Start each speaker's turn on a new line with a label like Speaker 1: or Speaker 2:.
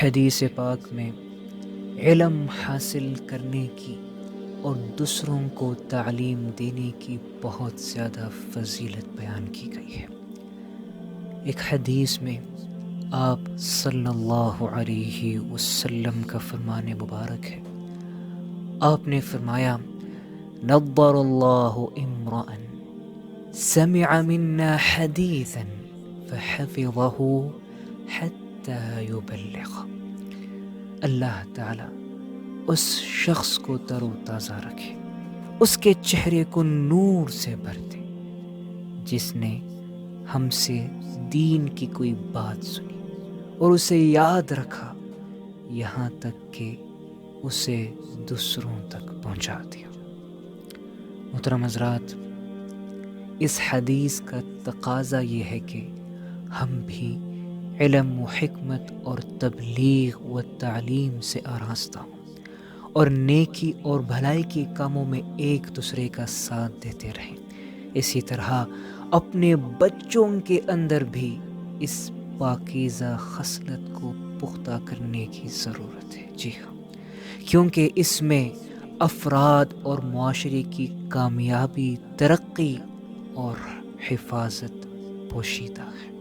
Speaker 1: حدیث پاک میں علم حاصل کرنے کی اور دوسروں کو تعلیم دینے کی بہت زیادہ فضیلت بیان کی گئی ہے۔ ایک حدیث میں آپ صلی اللہ علیہ وسلم کا فرمان مبارک ہے، آپ نے فرمایا نضر اللہ امرأ سمع منا حدیثا فحفظه حتى يبلغ۔ اللہ تعالی اس شخص کو تر و تازہ رکھے، اس کے چہرے کو نور سے بھر دے جس نے ہم سے دین کی کوئی بات سنی اور اسے یاد رکھا یہاں تک کہ اسے دوسروں تک پہنچا دیا۔ محترم حضرات، اس حدیث کا تقاضا یہ ہے کہ ہم بھی علم و حکمت اور تبلیغ و تعلیم سے آراستہ ہوں اور نیکی اور بھلائی کے کاموں میں ایک دوسرے کا ساتھ دیتے رہیں۔ اسی طرح اپنے بچوں کے اندر بھی اس پاکیزہ خصلت کو پختہ کرنے کی ضرورت ہے۔ جی ہاں، کیونکہ اس میں افراد اور معاشرے کی کامیابی، ترقی اور حفاظت پوشیدہ ہے۔